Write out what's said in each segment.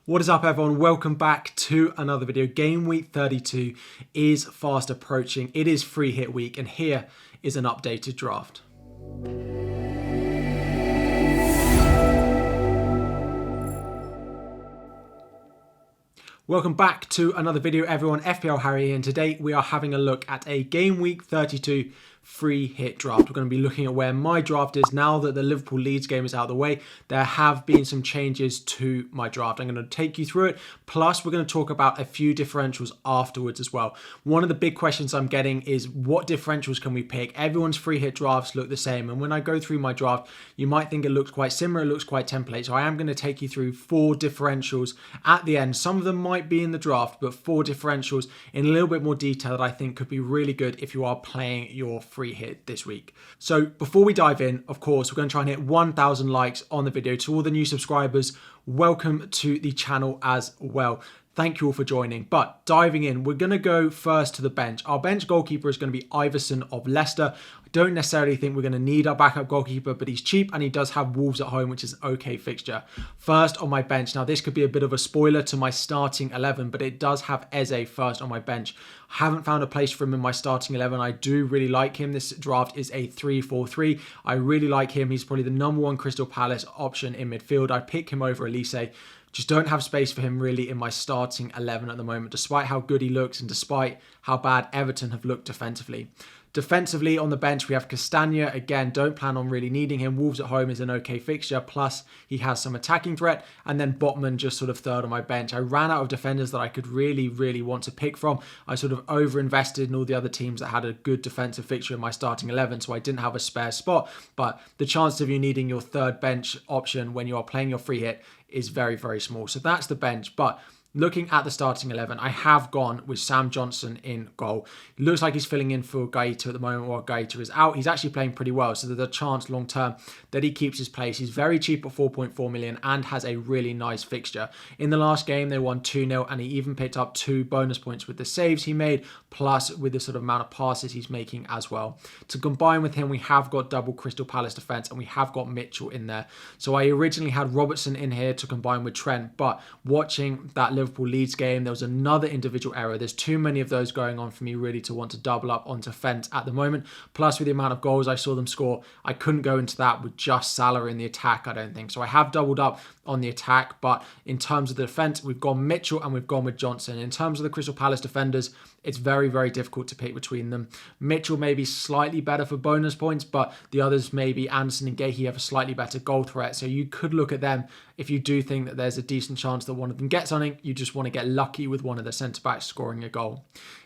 What is up, everyone? Welcome back to another video. Game week 32 is fast approaching. It is free hit week, and here is an updated draft. Welcome back to another video, everyone. FPL Harry here, and today we are having a look at a Game Week 32 free hit draft. We're going to be looking at where my draft is now that the Liverpool Leeds game is out of the way. There have been some changes to my draft. I'm going to take you through it. Plus, we're going to talk about a few differentials afterwards as well. One of the big questions I'm getting is what differentials can we pick? Everyone's free hit drafts look the same. And when I go through my draft, you might think it looks quite similar. It looks quite template. So I am going to take you through 4 differentials at the end. Some of them might be in the draft, but 4 differentials in a little bit more detail that I think could be really good if you are playing your free hit this week. So before we dive in, of course, we're going to try and hit 1,000 likes on the video. To all the new subscribers, welcome to the channel as well. Thank you all for joining. But diving in, we're going to go first to the bench. Our bench goalkeeper is going to be Iverson of Leicester. I don't necessarily think we're going to need our backup goalkeeper, but he's cheap and he does have Wolves at home, which is an okay fixture. First on my bench. Now, this could be a bit of a spoiler to my starting 11, but it does have Eze first on my bench. I haven't found a place for him in my starting 11. I do really like him. This draft is a 3-4-3. I really like him. He's probably the #1 Crystal Palace option in midfield. I'd pick him over Elise. Just don't have space for him really in my starting 11 at the moment, despite how good he looks and despite how bad Everton have looked defensively. Defensively on the bench, we have Castagna. Again, don't plan on really needing him. Wolves at home is an okay fixture. Plus, he has some attacking threat. And then Botman just sort of third on my bench. I ran out of defenders that I could really want to pick from. I sort of over-invested in all the other teams that had a good defensive fixture in my starting 11, so I didn't have a spare spot. But the chance of you needing your third bench option when you are playing your free hit is very small. So that's the bench. But looking at the starting 11, I have gone with Sam Johnson in goal. It looks like he's filling in for Gaeta at the moment while Gaeta is out. He's actually playing pretty well, so there's a chance long term that he keeps his place. He's very cheap at 4.4 million and has a really nice fixture. In the last game, they won 2-0, and he even picked up 2 bonus points with the saves he made, plus with the sort of amount of passes he's making as well. To combine with him, we have got double Crystal Palace defence, and we have got Mitchell in there. So I originally had Robertson in here to combine with Trent, but watching that Liverpool Leeds game, there was another individual error. There's too many of those going on for me really to want to double up onto Fent at the moment. Plus, with the amount of goals I saw them score, I couldn't go into that with just Salah in the attack, I don't think. So I have doubled up on the attack, but in terms of the defence, we've gone Mitchell and we've gone with Johnson. In terms of the Crystal Palace defenders, it's very difficult to pick between them. Mitchell may be slightly better for bonus points, but the others, maybe Anderson and Gakpo, have a slightly better goal threat. So you could look at them if you do think that there's a decent chance that one of them gets something. You just want to get lucky with one of the centre-backs scoring a goal.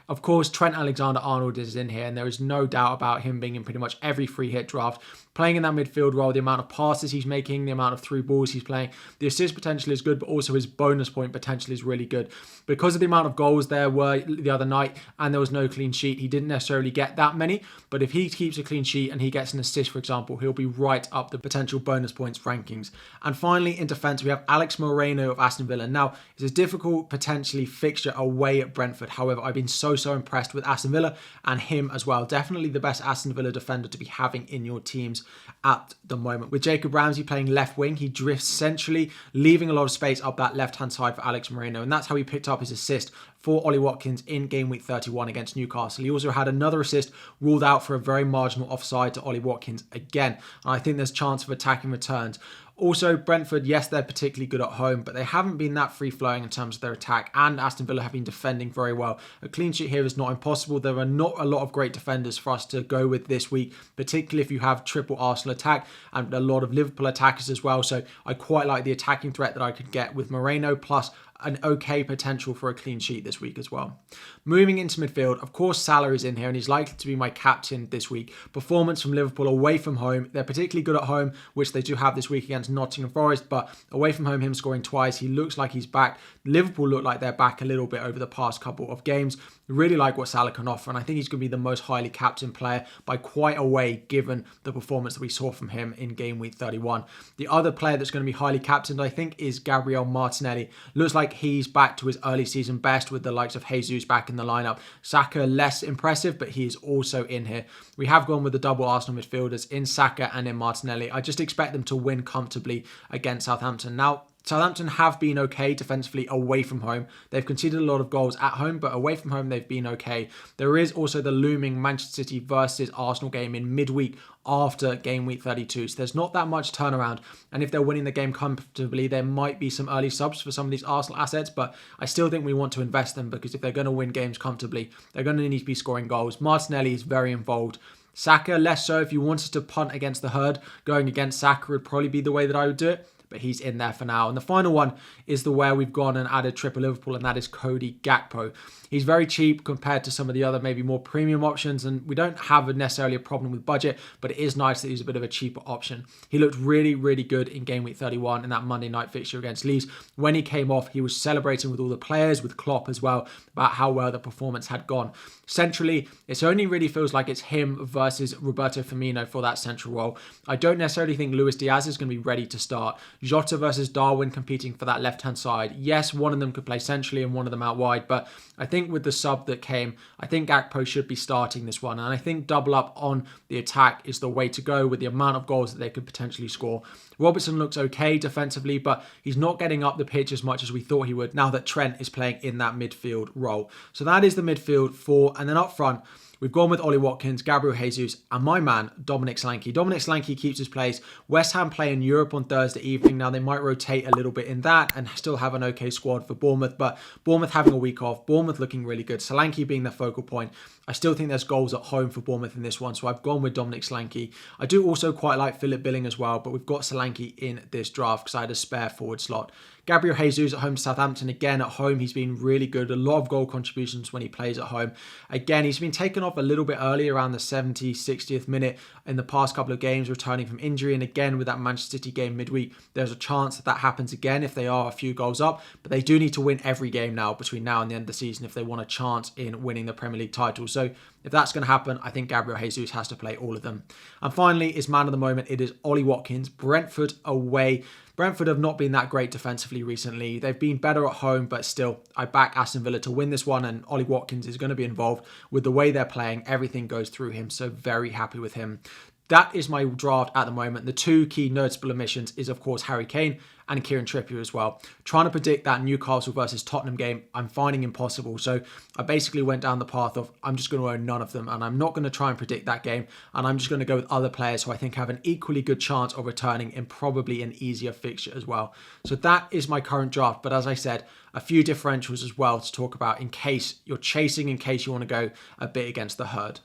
Of course, Trent Alexander-Arnold is in here, and there is no doubt about him being in pretty much every free hit draft. Playing in that midfield role, the amount of passes he's making, the amount of through balls he's playing, the assist potential is good, but also his bonus point potential is really good. Because of the amount of goals there were the other night, and there was no clean sheet, he didn't necessarily get that many, but if he keeps a clean sheet and he gets an assist, for example, he'll be right up the potential bonus points rankings. And finally, in defence, we have Alex Moreno of Aston Villa. Now, it's a difficult, potentially, fixture away at Brentford. However, I've been so impressed with Aston Villa and him as well. Definitely the best Aston Villa defender to be having in your teams at the moment. With Jacob Ramsey playing left wing, he drifts centrally, leaving a lot of space up that left-hand side for Alex Moreno, and that's how he picked up his assist for Ollie Watkins in Game Week 31 against Newcastle. He also had another assist ruled out for a very marginal offside to Ollie Watkins again, and I think there's chance of attacking returns. Also, Brentford, yes, they're particularly good at home, but they haven't been that free-flowing in terms of their attack, and Aston Villa have been defending very well. A clean sheet here is not impossible. There are not a lot of great defenders for us to go with this week, particularly if you have triple Arsenal attack and a lot of Liverpool attackers as well. So I quite like the attacking threat that I could get with Moreno, plus an okay potential for a clean sheet this week as well. Moving into midfield, of course, Salah is in here and he's likely to be my captain this week. Performance from Liverpool away from home. They're particularly good at home, which they do have this week against Nottingham Forest, but away from home, him scoring twice. He looks like he's back. Liverpool look like they're back a little bit over the past couple of games. Really like what Salah can offer, and I think he's going to be the most highly captained player by quite a way, given the performance that we saw from him in Game Week 31. The other player that's going to be highly captained, I think, is Gabriel Martinelli. Looks like he's back to his early season best with the likes of Jesus back in the lineup. Saka less impressive, but he is also in here. We have gone with the double Arsenal midfielders in Saka and in Martinelli. I just expect them to win comfortably against Southampton. Now, Southampton have been okay defensively away from home. They've conceded a lot of goals at home, but away from home, they've been okay. There is also the looming Manchester City versus Arsenal game in midweek after game week 32. So there's not that much turnaround. And if they're winning the game comfortably, there might be some early subs for some of these Arsenal assets, but I still think we want to invest them because if they're going to win games comfortably, they're going to need to be scoring goals. Martinelli is very involved. Saka, less so. If you wanted to punt against the herd, going against Saka would probably be the way that I would do it. But he's in there for now. And the final one is the where we've gone and added triple Liverpool, and that is Cody Gakpo. He's very cheap compared to some of the other maybe more premium options, and we don't have necessarily a problem with budget, but it is nice that he's a bit of a cheaper option. He looked really, really good in game week 31 in that Monday night fixture against Leeds. When he came off, he was celebrating with all the players, with Klopp as well, about how well the performance had gone. Centrally, it only really feels like it's him versus Roberto Firmino for that central role. I don't necessarily think Luis Diaz is going to be ready to start. Jota versus Darwin competing for that left-hand side. Yes, one of them could play centrally and one of them out wide, but I think with the sub that came, I think Gakpo should be starting this one. And I think double up on the attack is the way to go with the amount of goals that they could potentially score. Robertson looks okay defensively, but he's not getting up the pitch as much as we thought he would now that Trent is playing in that midfield role. So that is the midfield four. And then up front, we've gone with Ollie Watkins, Gabriel Jesus, and my man, Dominic Solanke. Dominic Solanke keeps his place. West Ham play in Europe on Thursday evening. Now, they might rotate a little bit in that and still have an okay squad for Bournemouth, but Bournemouth having a week off, Bournemouth looking really good, Solanke being the focal point. I still think there's goals at home for Bournemouth in this one, so I've gone with Dominic Solanke. I do also quite like Philip Billing as well, but we've got Solanke in this draft because I had a spare forward slot. Gabriel Jesus at home to Southampton. Again, at home, he's been really good. A lot of goal contributions when he plays at home. Again, he's been taken off a little bit early, around the 70th, 60th minute in the past couple of games, returning from injury. And again, with that Manchester City game midweek, there's a chance that that happens again if they are a few goals up. But they do need to win every game now between now and the end of the season if they want a chance in winning the Premier League title. So if that's going to happen, I think Gabriel Jesus has to play all of them. And finally, his man of the moment, it is Ollie Watkins. Brentford away. Brentford have not been that great defensively recently. They've been better at home, but still, I back Aston Villa to win this one, and Ollie Watkins is going to be involved with the way they're playing. Everything goes through him, so very happy with him. That is my draft at the moment. The two key noticeable omissions is, of course, Harry Kane and Kieran Trippier as well. Trying to predict that Newcastle versus Tottenham game, I'm finding impossible. So I basically went down the path of I'm just going to own none of them, and I'm not going to try and predict that game. And I'm just going to go with other players who I think have an equally good chance of returning in probably an easier fixture as well. So that is my current draft. But as I said, a few differentials as well to talk about in case you're chasing, in case you want to go a bit against the herd.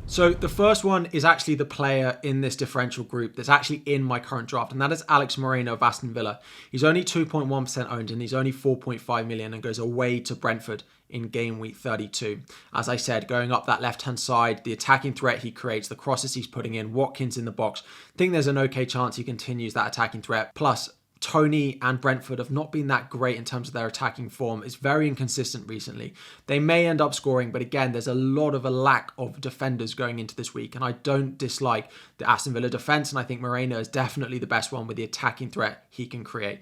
So the first one is actually the player in this differential group that's actually in my current draft, and that is Alex Moreno of Aston Villa. He's only 2.1% owned and he's only 4.5 million and goes away to Brentford in game week 32. As I said, going up that left-hand side, the attacking threat he creates, the crosses he's putting in, Watkins in the box. I think there's an okay chance he continues that attacking threat. Plus, Tony and Brentford have not been that great in terms of their attacking form. It's very inconsistent recently. They may end up scoring, but again, there's a lot of a lack of defenders going into this week, and I don't dislike the Aston Villa defence, and I think Moreno is definitely the best one with the attacking threat he can create.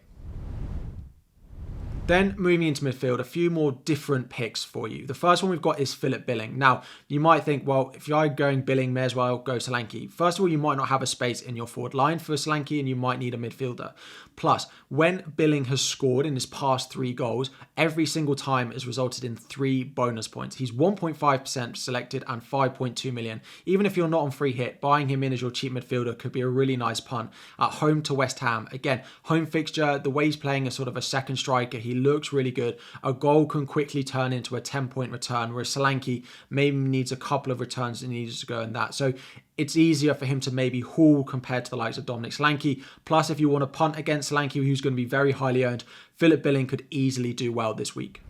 Then moving into midfield, a few more different picks for you. The first one we've got is Philip Billing. Now, you might think, well, if you're going Billing, may as well go Solanke. First of all, you might not have a space in your forward line for Solanke and you might need a midfielder. Plus, when Billing has scored in his past 3 goals, every single time has resulted in 3 bonus points. He's 1.5% selected and 5.2 million. Even if you're not on free hit, buying him in as your cheap midfielder could be a really nice punt. At home to West Ham. Again, home fixture, the way he's playing as sort of a second striker, he looks really good. A goal can quickly turn into a 10-point return, whereas Solanke maybe needs a couple of returns and needs to go in that. So it's easier for him to maybe haul compared to the likes of Dominic Solanke. Plus, if you want to punt against Solanke, who's going to be very highly owned, Philip Billing could easily do well this week.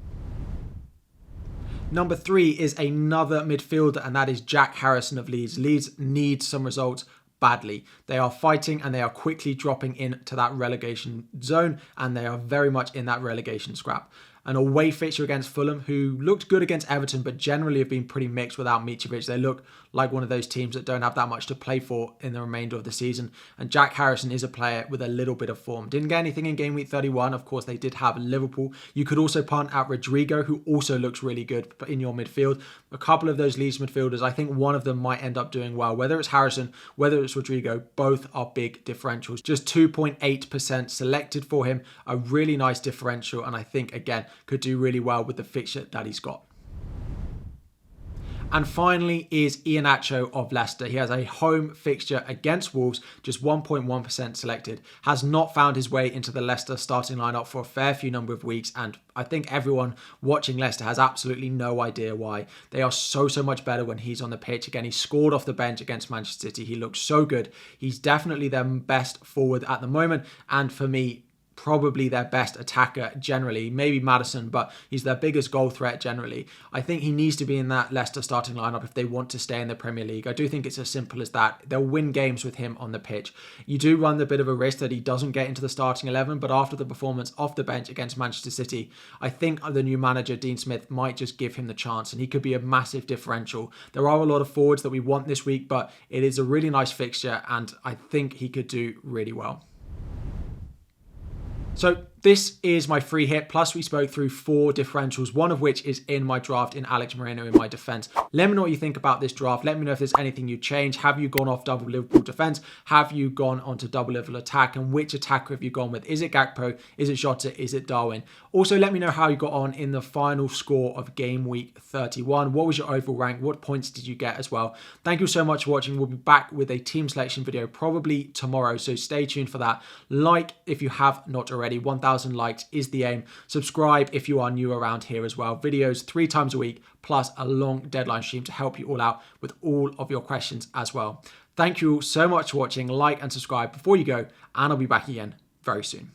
Number 3 is another midfielder, and that is Jack Harrison of Leeds. Leeds need some results badly. They are fighting and they are quickly dropping into that relegation zone, and they are very much in that relegation scrap. an away fixture against Fulham, who looked good against Everton, but generally have been pretty mixed without Mitrovic. They look like one of those teams that don't have that much to play for in the remainder of the season. And Jack Harrison is a player with a little bit of form. Didn't get anything in game week 31. Of course, they did have Liverpool. You could also punt at Rodrigo, who also looks really good in your midfield. A couple of those Leeds midfielders, I think one of them might end up doing well. Whether it's Harrison, whether it's Rodrigo, both are big differentials. Just 2.8% selected for him. A really nice differential, and I think, again, could do really well with the fixture that he's got. And finally is Iheanacho of Leicester. He has a home fixture against Wolves, just 1.1% selected. Has not found his way into the Leicester starting lineup for a fair few number of weeks, and I think everyone watching Leicester has absolutely no idea why. They are so much better when he's on the pitch. Again, he scored off the bench against Manchester City. He looks so good. He's definitely their best forward at the moment, and for me, probably their best attacker generally, maybe Maddison, but he's their biggest goal threat generally. I think he needs to be in that Leicester starting lineup if they want to stay in the Premier League. I do think it's as simple as that. They'll win games with him on the pitch. You do run the bit of a risk that he doesn't get into the starting 11, but after the performance off the bench against Manchester City, I think the new manager, Dean Smith, might just give him the chance, and he could be a massive differential. There are a lot of forwards that we want this week, but it is a really nice fixture, and I think he could do really well. So this is my free hit, plus we spoke through 4 differentials, one of which is in my draft in Alex Moreno in my defence. Let me know what you think about this draft. Let me know if there's anything you change. Have you gone off double Liverpool defence? Have you gone onto double Liverpool attack? And which attacker have you gone with? Is it Gakpo? Is it Jota? Is it Darwin? Also, let me know how you got on in the final score of game week 31. What was your overall rank? What points did you get as well? Thank you so much for watching. We'll be back with a team selection video probably tomorrow, so stay tuned for that. Like if you have not already. 1,000 likes is the aim. Subscribe if you are new around here as well. Videos 3 times a week, plus a long deadline stream to help you all out with all of your questions as well. Thank you all so much for watching. Like and subscribe before you go, and I'll be back again very soon.